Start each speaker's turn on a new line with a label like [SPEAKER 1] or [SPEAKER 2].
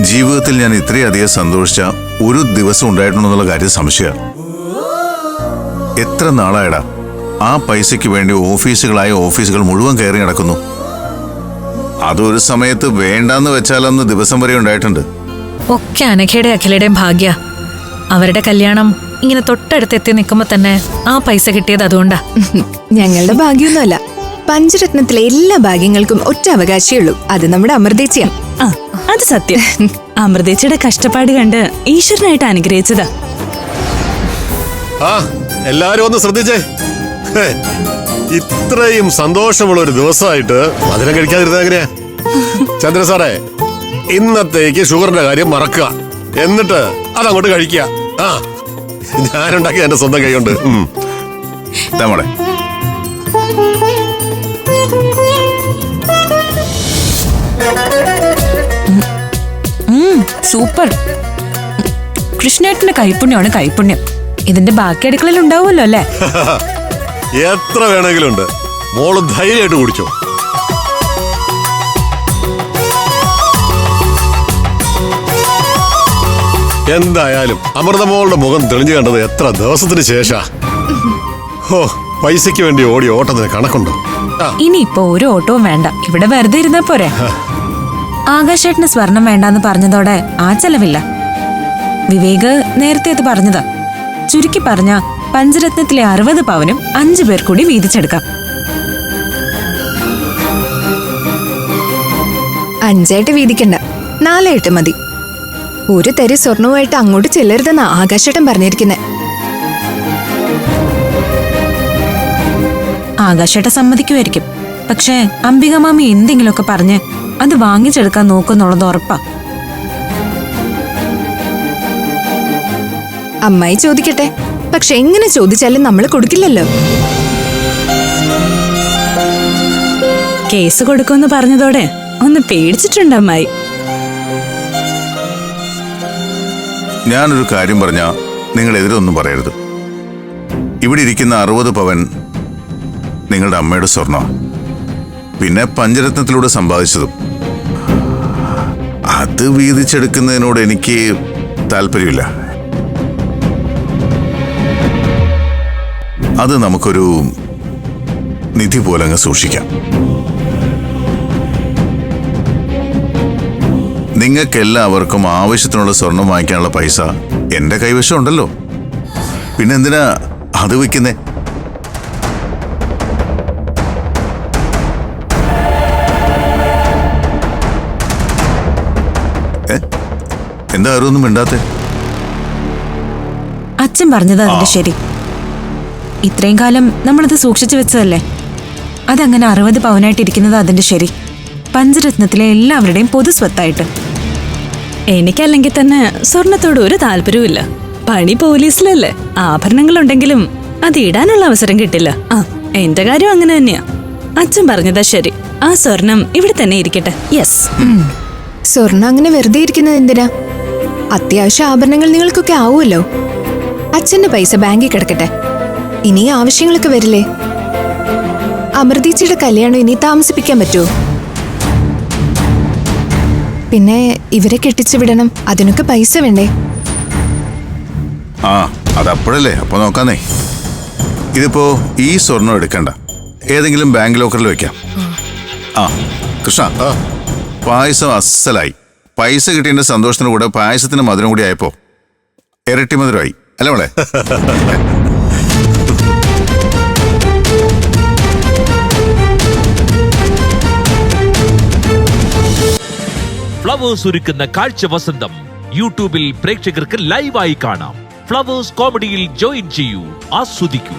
[SPEAKER 1] ജീവിതത്തിൽ ഞാൻ ഇത്രയധികം സന്തോഷിച്ച ഒരു ദിവസം ഉണ്ടായിട്ടുണ്ടെന്നുള്ള കാര്യം സംശയം. എത്ര നാളായടാ ആ പൈസയ്ക്ക് വേണ്ടി ഓഫീസുകൾ മുഴുവൻ കയറി നടക്കുന്നു. അതൊരു സമയത്ത് വേണ്ടാന്ന് വെച്ചാലൊന്ന് ദിവസം വരെ ഉണ്ടായിട്ടുണ്ട്.
[SPEAKER 2] ഒക്കെ അനഘയുടെ അഖിലയുടെയും ഭാഗ്യ. അവരുടെ കല്യാണം ഇങ്ങനെ തൊട്ടടുത്ത് എത്തി നിൽക്കുമ്പോ തന്നെ ആ പൈസ കിട്ടിയത് അതുകൊണ്ടാ.
[SPEAKER 3] ഞങ്ങളുടെ ഭാഗ്യമൊന്നുമല്ല, പഞ്ചരത്നത്തിലെ എല്ലാ ഭാഗ്യങ്ങൾക്കും ഒറ്റ അവകാശിയുള്ളൂ, അത് നമ്മുടെ അമൃതേച്ചിയാ.
[SPEAKER 4] അത് സത്യം. അമൃതേച്ചിയുടെ കഷ്ടപ്പാട് കണ്ട് ഈശ്വരനായിട്ട് അനുഗ്രഹിച്ചതാ.
[SPEAKER 5] എല്ലാരും ഒന്ന് ശ്രദ്ധിച്ചേ. ഇത്രയും സന്തോഷമുള്ള ഒരു ദിവസമായിട്ട് മധുരം കഴിക്കാതിരുന്ന എങ്ങനെയാ? ചന്ദ്ര സാറേ, ഇന്നത്തേക്ക് ഷുഗറിന്റെ കാര്യം മറക്കുക, എന്നിട്ട് അതങ്ങോട്ട് കഴിക്കുക. ഞാനുണ്ടാക്കിയ എന്റെ സ്വന്തം കൈ കൊണ്ട്.
[SPEAKER 1] മോളെ,
[SPEAKER 4] സൂപ്പർ. കൃഷ്ണേട്ടന്റെ കൈപ്പുണ്യമാണ് കൈപ്പുണ്യം. ഇതിന്റെ ബാക്കി അടുക്കളയിൽ ഉണ്ടാവുമല്ലോ അല്ലേ?
[SPEAKER 5] എത്ര വേണമെങ്കിലും ഉണ്ട്. മോള് ധൈര്യമായിട്ട് കുടിച്ചോ. എന്തായാലും അമൃതമോളുടെ മുഖം തെളിഞ്ഞു കണ്ടത് എത്ര ദിവസത്തിന് ശേഷാ. പൈസയ്ക്ക് വേണ്ടി ഓടി ഓട്ടത്തിന് കണക്കുണ്ടോ?
[SPEAKER 4] ഇനിയിപ്പോ ഒരു ഓട്ടവും വേണ്ട, ഇവിടെ വെറുതെ ഇരുന്നാ പോരെ. ആകാശേട്ടന് സ്വർണം വേണ്ടാന്ന് പറഞ്ഞതോടെ ആ ചെലവില്ല. വിവേക് നേരത്തെ അത് പറഞ്ഞതാ. ചുരുക്കി പറഞ്ഞ പഞ്ചരത്നത്തിലെ 60 പവനും 5 പേർ കൂടി വീതിച്ചെടുക്കാം.
[SPEAKER 3] 5 വീതിക്കണ്ട, 4 മതി. ഒരു തരി സ്വർണവുമായിട്ട് അങ്ങോട്ട് ചെല്ലരുതെന്നാ ആകാശേട്ടൻ പറഞ്ഞിരിക്കുന്നെ.
[SPEAKER 4] ആകാശേട്ടൻ സമ്മതിക്കുമായിരിക്കും. പക്ഷേ അംബിക മാമി എന്തെങ്കിലുമൊക്കെ പറഞ്ഞ് അത് വാങ്ങിച്ചെടുക്കാൻ നോക്കുന്നുള്ളത് ഉറപ്പാ.
[SPEAKER 3] അമ്മായി ചോദിക്കട്ടെ, പക്ഷെ എങ്ങനെ ചോദിച്ചാലും നമ്മൾ കൊടുക്കില്ലല്ലോ.
[SPEAKER 4] കേസ് കൊടുക്കുമെന്ന് പറഞ്ഞതോടെ ഒന്ന് പേടിച്ചിട്ടുണ്ട് അമ്മായി.
[SPEAKER 1] ഞാനൊരു കാര്യം പറഞ്ഞാ നിങ്ങൾ എതിരൊന്നും പറയരുത്. ഇവിടെ ഇരിക്കുന്ന 60 പവൻ നിങ്ങളുടെ അമ്മയുടെ സ്വർണം, പിന്നെ പഞ്ചരത്നത്തിലൂടെ സമ്പാദിച്ചതും. അത് വീതിച്ചെടുക്കുന്നതിനോട് എനിക്ക് താല്പര്യമില്ല. അത് നമുക്കൊരു നിധി പോലെ അങ്ങ് സൂക്ഷിക്കാം. നിങ്ങൾക്കെല്ലാവർക്കും ആവശ്യത്തിനുള്ള സ്വർണം വാങ്ങിക്കാനുള്ള പൈസ എന്റെ കൈവശം ഉണ്ടല്ലോ. പിന്നെന്തിനാ അത് വയ്ക്കുന്നേ? എന്താ ആരൊന്നും മിണ്ടാത്തെ?
[SPEAKER 4] അച്ഛൻ പറഞ്ഞത് അതിന്റെ ശരി. ഇത്രയും കാലം നമ്മളത് സൂക്ഷിച്ചു വെച്ചതല്ലേ. അതങ്ങനെ 60 പവനായിട്ടിരിക്കുന്നത് അതിന്റെ ശരി. പഞ്ചരത്നത്തിലെ എല്ലാവരുടെയും പൊതു സ്വത്തായിട്ട്. എനിക്കല്ലെങ്കിൽ തന്നെ സ്വർണത്തോട് ഒരു താല്പര്യവുമില്ല. പണി പോലീസിലല്ലേ. ആഭരണങ്ങളുണ്ടെങ്കിലും അത് ഇടാനുള്ള അവസരം കിട്ടില്ല. എന്റെ കാര്യം അങ്ങനെ തന്നെയാ. അച്ഛൻ പറഞ്ഞതാ ശരി. ആ സ്വർണം ഇവിടെ തന്നെ ഇരിക്കട്ടെ. യെസ്.
[SPEAKER 3] സ്വർണം അങ്ങനെ വെറുതെ ഇരിക്കുന്നത് എന്തിനാ? അത്യാവശ്യ ആഭരണങ്ങൾ നിങ്ങൾക്കൊക്കെ ആവുമല്ലോ. അച്ഛന്റെ പൈസ ബാങ്കിൽ കിടക്കട്ടെ. ഇനി ആവശ്യങ്ങളൊക്കെ വരില്ലേ? അമൃതീച്ചിയുടെ കല്യാണം ഇനി താമസിപ്പിക്കാൻ പറ്റുമോ? പിന്നെ ഇവരെ കെട്ടിച്ചു വിടണം, അതിനൊക്കെ പൈസ വേണ്ടേ?
[SPEAKER 1] അതപ്പോഴല്ലേ. അപ്പൊ നോക്കാന്നേ. ഇതിപ്പോ ഈ സ്വർണം എടുക്കണ്ട, ഏതെങ്കിലും ബാങ്ക് ലോക്കറിൽ വെക്കാം. കൃഷ്ണ, പായസം അസലായി. പൈസ കിട്ടിയതിന്റെ സന്തോഷത്തിന് കൂടെ പായസത്തിന് മധുരം കൂടി ആയപ്പോ ഇരട്ടി മധുരമായി അല്ലേ മോളെ?
[SPEAKER 6] ഫ്ലവേഴ്സ് ഒരുക്കുന്ന കാഴ്ച വസന്തം യൂട്യൂബിൽ പ്രേക്ഷകർക്ക് ലൈവായി കാണാം. ഫ്ലവേഴ്സ് കോമഡിയിൽ ജോയിൻ ചെയ്യൂ, ആസ്വദിക്കൂ.